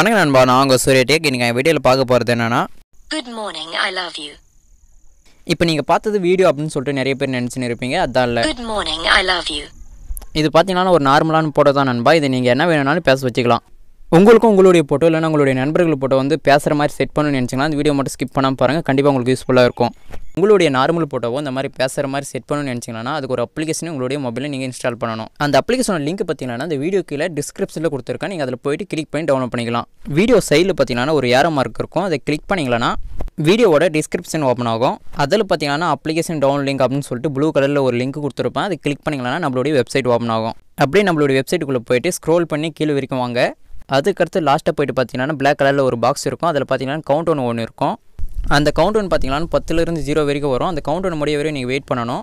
வணக்கம் நண்பா, நான் உங்கள் சூர்யா டேக். நீங்கள் வீடியோவில் பார்க்க போகிறது என்னென்னா, Good morning, I love you. இப்போ நீங்கள் பார்த்தது வீடியோ அப்படின்னு சொல்லிட்டு நிறைய பேர் நினச்சின்னு இருப்பீங்க. அதான் இல்லை, Good morning, I love you. இது பார்த்தீங்கன்னா ஒரு நார்மலான போட்டோ தான் நண்பா. இது நீங்கள் என்ன வேணும்னாலும் பேச வச்சுக்கலாம். உங்களுக்கும் உங்களுடைய போட்டோ இல்லைனா உங்களுடைய நண்பர்கள் போட்டோ வந்து பேசுகிற மாதிரி செட் பண்ணணும்னு நினச்சிங்கன்னா அந்த வீடியோ மட்டும் ஸ்கிப் பண்ணாமல் பாருங்கள். கண்டிப்பாக உங்களுக்கு யூஸ்ஃபுல்லாக இருக்கும். உங்களுடைய நார்மல் போட்டோவோ இந்த மாதிரி பேசுகிற மாதிரி செட் பண்ணணும்னு நினச்சிங்கன்னா அதுக்கு ஒரு அப்ளிகேஷன் உங்களுடைய மொபைலில் நீங்கள் இன்ஸ்டால் பண்ணணும். அந்த அப்ளிகேஷனோட லிங்க் பார்த்தீங்கன்னா அந்த வீடியோ கீழே டிஸ்கிரிப்ஷனில் கொடுத்துருக்கேன். நீங்கள் அதில் போய்ட்டு கிளிக் பண்ணி டவுன்லோட் பண்ணிக்கலாம். வீடியோ சைடில் பார்த்தீங்கன்னா ஒரு ஏரோ மார்க் இருக்கும். அதை கிளிக் பண்ணிங்களன்னா வீடியோவோட டிஸ்கிரிப்ஷன் ஓப்பன் ஆகும். அதில் பார்த்தீங்கன்னா அப்ளிகேஷன் டவுன்லோட் லிங்க் அப்படின்னு சொல்லிட்டு ப்ளூ கலரில் ஒரு லிங்க் கொடுத்துருப்பேன். அதை கிளிக் பண்ணிங்களன்னா நம்மளுடைய வெப்சைட் ஓப்பன் ஆகும். அப்படியே நம்மளுடைய வெப்சைட்டுக்குள்ளே போய்ட்டு ஸ்க்ரோல் பண்ணி கீழே வரைக்கும் வாங்க. அதுக்கடுத்து லாஸ்ட்டாக போய்ட்டு பார்த்தீங்கன்னா பிளாக் கலரில் ஒரு பாக்ஸ் இருக்கும். அதில் பார்த்தீங்கன்னா கவுண்ட் ஒன்று இருக்கும். அந்த கவுண்ட் ஒன் பார்த்தீங்கன்னா 10லேருந்து 0 வரைக்கும் வரும். அந்த கவுண்ட் ஒன் முடிய வரையும் நீங்கள் வெயிட் பண்ணணும்.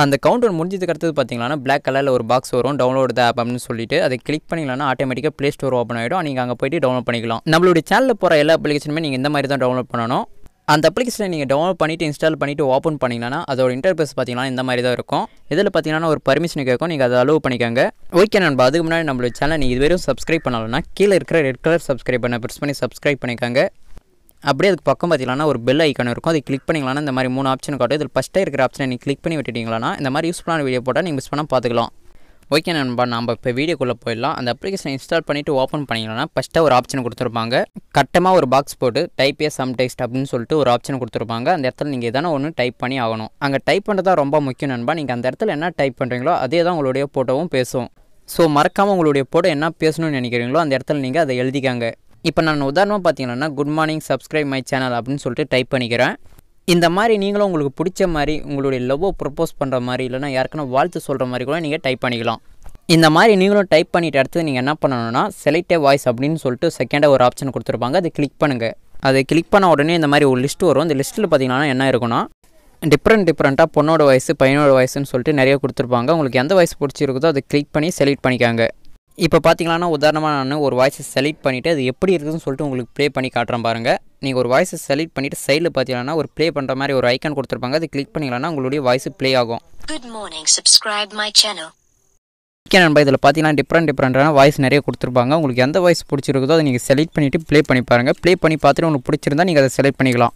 அந்த கவுண்ட் ஒன் முடிஞ்சதுக்கு அடுத்தது பார்த்தீங்கன்னா பிளாக் கலரில் ஒரு பாக்ஸ் வரும், டவுன்லோட் த ஆப் அப்படின்னு சொல்லிட்டு. அதை கிளிக் பண்ணிங்கன்னா ஆட்டோமேட்டிக்காக ப்ளே ஸ்டோர் ஓப்பன் ஆகிடும். நீங்கள் அங்கே போய்ட்டு டவுன்லோட் பண்ணிக்கலாம். நம்மளுடைய சேனலில் போகிற எல்லா அப்ளிகேஷனுமே நீங்கள் இந்த மாதிரி தான் டவுன்லோட் பண்ணணும். அந்த அப்ளிகேஷனை நீங்கள் டவுன்லோட் பண்ணிவிட்டு இன்ஸ்டால் பண்ணிவிட்டு ஓப்பன் பண்ணிங்கன்னா அதோட இன்டர்ஃபேஸ் பார்த்தீங்கன்னா இந்த மாதிரி தான் இருக்கும். இதில் பார்த்தீங்கன்னா ஒரு பர்மிஷன் கேட்கும், நீங்கள் அதை அலோவ் பண்ணிக்கோங்க. ஓகே நண்பா, அதுக்கு முன்னாடி நம்மளுடைய சேனல் நீங்கள் இதுவரையும் சப்ஸ்கிரைப் பண்ணலன்னா கீழே இருக்கிற ரெட் கலர் சப்ஸ்கிரைப் பண்ண ப்ரெஸ் பண்ணி சப்ஸ்கிரைப் பண்ணிக்கோங்க. அப்படியே அதுக்கு பக்கம் பார்த்தீங்கன்னா ஒரு பெல் ஐக்கான் இருக்கும். அதை கிளிக் பண்ணிங்களான்னா இந்த மாதிரி 3 ஆப்ஷன் காட்டும். இதில் ஃபஸ்ட்டாக இருக்கிற ஆப்ஷனை நீங்கள் கிளிக் பண்ணி விட்டுட்டீங்களா இந்த மாதிரி யூஸ்ஃபுல்லான வீடியோ போட்டால் நீங்கள் மிஸ் பண்ணால் பார்த்துக்கலாம். ஓகே நண்பா, நம்ம இப்போ வீடியோக்குள்ளே போயிடலாம். அந்த அப்ளிகேஷனை இன்ஸ்டால் பண்ணிவிட்டு ஓப்பன் பண்ணிங்கன்னா ஃபஸ்ட்டாக ஒரு ஆப்ஷன் கொடுத்துருப்பாங்க. கட்டமாக ஒரு பாக்ஸ் போட்டு டைப் சம் டெக்ஸ்ட் அப்படின்னு சொல்லிட்டு ஒரு ஆப்ஷன் கொடுத்துருப்பாங்க. அந்த இடத்துல நீங்கள் எதனா ஒன்று டைப் பண்ணி ஆகணும். அங்கே டைப் பண்ணுறது ரொம்ப முக்கியம் நண்பா. நீங்கள் அந்த இடத்துல என்ன டைப் பண்ணுறீங்களோ அதே தான் உங்களுடைய ஃபோட்டோவும் பேசும். ஸோ மறக்காமல் உங்களுடைய ஃபோட்டோ என்ன பேசணும்னு நினைக்கிறீங்களோ அந்த இடத்துல நீங்கள் அதை எழுதிக்காங்க. இப்போ நான் உதாரணமாக பார்த்தீங்கன்னா good morning subscribe my channel அப்படின்னு சொல்லிட்டு டைப் பண்ணிக்கிறேன். இந்த மாதிரி நீங்களும் உங்களுக்கு பிடிச்ச மாதிரி உங்களுடைய லவ்வோ ப்ரப்போஸ் பண்ணுற மாதிரி இல்லைனா யாருக்குன்னா வாழ்த்து சொல்கிற மாதிரி கூட நீங்கள் டைப் பண்ணிக்கலாம். இந்த மாதிரி நீங்களும் டைப் பண்ணிவிட்டு அடுத்து நீங்கள் என்ன பண்ணணும்னா செலக்ட் வாய்ஸ் அப்படின்னு சொல்லிட்டு செகண்டாக ஒரு ஆப்ஷன் கொடுத்துருப்பாங்க. அதை கிளிக் பண்ணுங்கள். அதை கிளிக் பண்ண உடனே இந்த மாதிரி ஒரு லிஸ்ட் வரும். இந்த லிஸ்ட்டில் பார்த்தீங்கன்னா என்ன இருக்குன்னா டிஃப்ரெண்ட்டாக பொண்ணோட வயசு பையனோட வயசுன்னு சொல்லிட்டு நிறைய கொடுத்துருப்பாங்க. உங்களுக்கு எந்த வயசு பிடிச்சிருக்குதோ அதை கிளிக் பண்ணி செலக்ட் பண்ணிக்காங்க. இப்போ பார்த்தீங்கன்னா உதாரணமாக நான் ஒரு வாய்ஸை செலக்ட் பண்ணிவிட்டு அது எப்படி இருக்குதுன்னு சொல்லிட்டு உங்களுக்கு ப்ளே பண்ணி காட்டுறேன் பாருங்கள். நீங்கள் ஒரு வாய்ஸை செலக்ட் பண்ணிவிட்டு சைடில் பார்த்தீங்கன்னா ஒரு ப்ளே பண்ணுற மாதிரி ஒரு ஐக்கான் கொடுத்துருப்பாங்க. அது கிளிக் பண்ணிங்கன்னா உங்களுடைய வாய்ஸ் ப்ளே ஆகும். Good morning, subscribe my channel. Okay நண்பா, இதில் பார்த்தீங்கன்னா டிஃப்ரெண்ட்டான வாய்ஸ் நிறைய கொடுத்துருப்பாங்க. உங்களுக்கு எந்த வாய்ஸ் பிடிச்சிருக்குதோ அதை நீங்கள் செலக்ட் பண்ணிவிட்டு ப்ளே பண்ணி பாருங்கள். ப்ளே பண்ணி பார்த்துட்டு உங்களுக்கு பிடிச்சிருந்தா நீங்கள் அதை செலக்ட் பண்ணிக்கலாம்.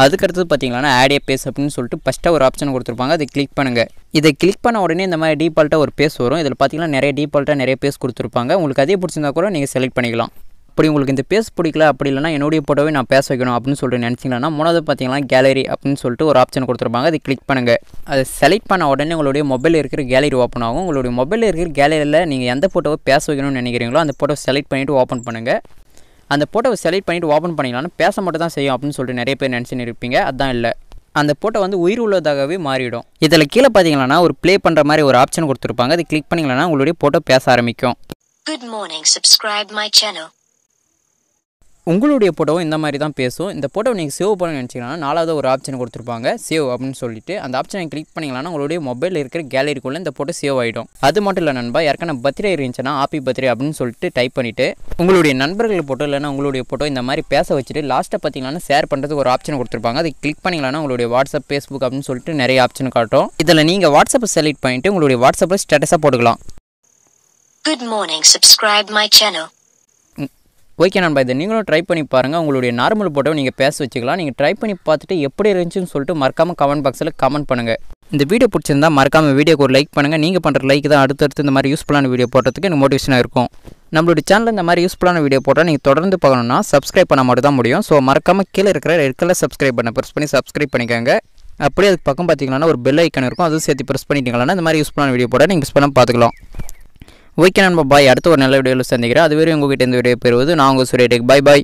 அதுக்கடுத்து பார்த்தீங்கன்னா ஆட் ஏ பேஸ் அப்படின்னு சொல்லிட்டு ஃபஸ்ட்டாக ஒரு ஆப்ஷன் கொடுத்துருப்பாங்க. அதை கிளிக் பண்ணுங்கள். இதை கிளிக் பண்ண உடனே இந்த மாதிரி டீஃபால்ட்டாக ஒரு பேஸ் வரும். இதில் பார்த்தீங்கன்னா நிறைய பேஸ் கொடுத்துருப்பாங்க. உங்களுக்கு அதே பிடிச்சிருந்தா கூட நீங்கள் செலக்ட் பண்ணிக்கலாம். அப்படி உங்களுக்கு இந்த பேஸ் பிடிக்கல அப்படி இல்லைனா என்னுடைய போட்டோவே நான் பேச வைக்கணும் அப்படின்னு சொல்லிட்டு நினச்சிங்கன்னா மூணாவது பார்த்தீங்கன்னா கேலரி அப்படின்னு சொல்லிட்டு ஒரு ஆப்ஷன் கொடுத்துருப்பாங்க. அதை கிளிக் பண்ணுங்கள். அதை செலக்ட் பண்ண உடனே உங்களுடைய மொபைலில் இருக்கிற கேலரி ஓப்பன் ஆகும். உங்களுடைய மொபைலில் இருக்கிற கேலரியில் நீங்கள் எந்த ஃபோட்டோவை பேச வைக்கணும்னு நினைக்கிறீங்களோ அந்த ஃபோட்டோவை செலக்ட் பண்ணிவிட்டு ஓப்பன் பண்ணுங்கள். அந்த ஃபோட்டோவை செலக்ட் பண்ணிவிட்டு ஓப்பன் பண்ணிங்களான்னு பேச மட்டும் தான் செய்யும் அப்படின்னு சொல்லிட்டு நிறைய பேர் நினச்சின்னு இருப்பீங்க. அதுதான் இல்லை, அந்த ஃபோட்டோ வந்து உயிர் உள்ளதாகவே மாறிடும். இதில் கீழே பார்த்தீங்கன்னா ஒரு ப்ளே பண்ணுற மாதிரி ஒரு ஆப்ஷன் கொடுத்துருப்பாங்க. அதை கிளிக் பண்ணிங்கன்னா உங்களுடைய ஃபோட்டோ பேச ஆரம்பிக்கும். Good morning, subscribe my channel. உங்களுடைய ஃபோட்டோவும் இந்த மாதிரி தான் பேசும். இந்த ஃபோட்டோ நீங்கள் சேவ் பண்ண நினச்சிங்கன்னா 4வது ஒரு ஆப்ஷன் கொடுத்துருப்பாங்க சேவ் அப்படின்னு சொல்லிட்டு. அந்த ஆப்ஷனை கிளிக் பண்ணிங்கன்னா உங்களுடைய மொபைலில் இருக்கிற கேலரிக்குள்ளே இந்த ஃபோட்டோ சேவ் ஆகிடும். அது மட்டும் இல்லை நண்பா, யாருக்கான பர்த்டே இருந்துச்சுன்னா ஹாப்பி பர்த்டே அப்படின்னு சொல்லிட்டு டைப் பண்ணிவிட்டு உங்களுடைய நண்பர்கள் ஃபோட்டோ இல்லைனா உங்களுடைய ஃபோட்டோ இந்த மாதிரி பேச வச்சுட்டு லாஸ்ட்டாக பார்த்தீங்கன்னா ஷேர் பண்ணுறதுக்கு ஒரு ஆப்ஷன் கொடுத்துருப்பாங்க. அதை கிளிக் பண்ணிங்கன்னா உங்களுடைய வாட்ஸ்அப் ஃபேஸ்புக் அப்படின்னு சொல்லிட்டு நிறைய ஆப்ஷன் காட்டும். இதில் நீங்கள் வாட்ஸ்அப்பை செலக்ட் பண்ணிவிட்டு உங்களுடைய வாட்ஸ்அப்பில் ஸ்டேட்டஸாக போட்டுக்கலாம். Good morning, subscribe my channel. Okay நண்பா, இதை நீங்களும் ட்ரை பண்ணி பாருங்கள். உங்களுடைய நார்மல் ஃபோட்டோ நீங்கள் பேச வச்சுக்கலாம். நீங்கள் ட்ரை பண்ணி பார்த்துட்டு எப்படி இருந்துச்சுன்னு சொல்லிட்டு மறக்காமல் கமெண்ட் பாக்ஸில் கமெண்ட் பண்ணுங்கள். இந்த வீடியோ பிடிச்சிருந்தா மறக்காமல் வீடியோக்கு ஒரு லைக் பண்ணுங்கள். நீங்கள் பண்ணுற லைக் தான் அடுத்தடுத்து இந்த மாதிரி யூஸ்ஃபுல்லான வீடியோ போடுறதுக்கு எனக்கு மோட்டிவேஷனாக இருக்கும். நம்மளுடைய சேனலில் இந்த மாதிரி யூஸ்ஃபுல்லான வீடியோ போட்டால் நீங்கள் தொடர்ந்து பார்க்கணுன்னா சப்ஸ்கிரைப் பண்ண மட்டும் தான் முடியும். ஸோ மறக்காமல் கீழே இருக்கிற ரெட் கலர் சப்ஸ்கிரைப் பண்ண ப்ரெஸ் பண்ணி சப்ஸ்கிரைப் பண்ணிக்கோங்க. அப்படியே அதுக்கு பக்கம் பார்த்தீங்கன்னா ஒரு பெல் ஐக்கான் இருக்கும். அதுவும் சேர்த்து ப்ரெஸ் பண்ணிட்டீங்களா இந்த மாதிரி யூஸ்ஃபுல்லான வீடியோ போட்டால் நீங்கள் மிஸ் பண்ண பார்த்துக்கலாம். ஓகே நண்பா, பாய். அடுத்த ஒரு நல்ல வீடியோவில் சந்திக்கிறேன். அதுவரை உங்ககிட்ட இந்த வீடியோ பெறுவது நான் உங்கள் சூர்யா டேக். பாய்.